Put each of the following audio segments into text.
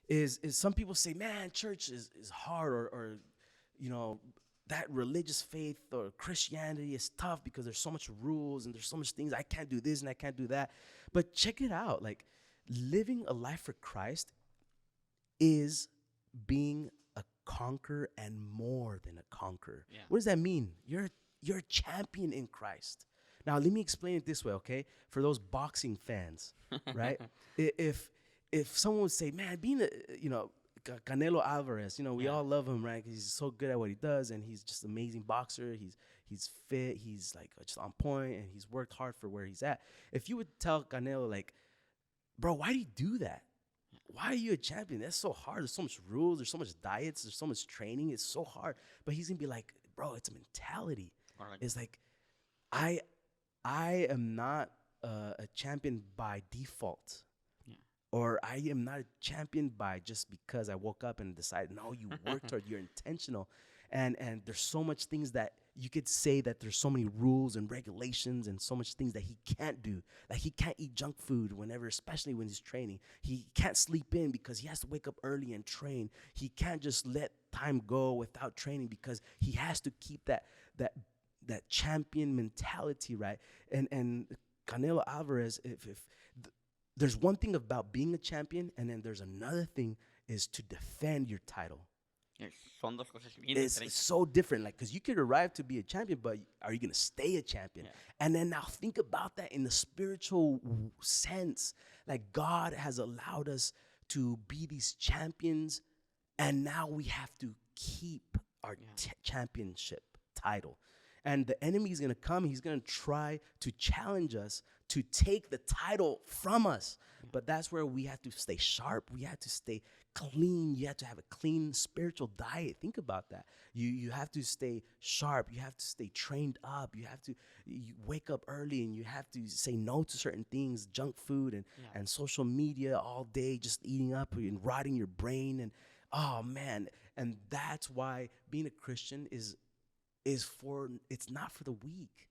is some people say, man, church is hard, or you know, that religious faith or Christianity is tough because there's so much rules and there's so much things I can't do this and I can't do that. But check it out, like living a life for Christ is being a conqueror and more than a conqueror. Yeah. What does that mean? You're a champion in Christ. Now let me explain it this way, okay? For those boxing fans, right? If someone would say, man, being a Canelo Alvarez, we Yeah. all love him, right? 'Cause he's so good at what he does, and he's just an amazing boxer. He's fit. He's like just on point, and he's worked hard for where he's at. If you would tell Canelo, like, bro, why do you do that? Why are you a champion? That's so hard. There's so much rules. There's so much diets. There's so much training. It's so hard. But he's gonna be like, bro, it's a mentality. Or like, It's like, I I am not a champion by default, yeah. or I am not a champion by just because I woke up and decided. No, you worked hard. You're intentional, and there's so much things that you could say that there's so many rules and regulations and so much things that he can't do. Like he can't eat junk food whenever, especially when he's training. He can't sleep in because he has to wake up early and train. He can't just let time go without training because he has to keep that champion mentality, right? And Canelo Alvarez, there's one thing about being a champion, and then there's another thing is to defend your title. Son dos cosas bien It's diferentes. so different, like, because you could arrive to be a champion, but are you going to stay a champion? Yeah. And then now think about that in the spiritual sense. Like, God has allowed us to be these champions, and now we have to keep our Yeah. championship title. And the enemy is going to come. He's going to try to challenge us to take the title from us. But that's where we have to stay sharp. We have to stay clean. You have to have a clean spiritual diet. Think about that. You have to stay sharp. You have to stay trained up. You wake up early, and you have to say no to certain things, junk food and social media all day, just eating up and rotting your brain. And oh man, and that's why being a Christian it's not for the weak.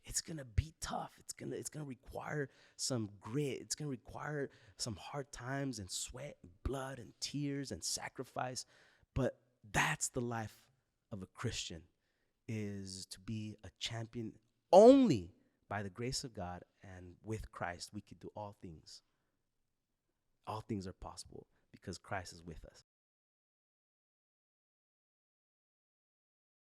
It's gonna be tough. It's gonna require some grit. It's gonna require some hard times and sweat and blood and tears and sacrifice. But that's the life of a Christian, is to be a champion. Only by the grace of God and with Christ we can do all things. All things are possible because Christ is with us.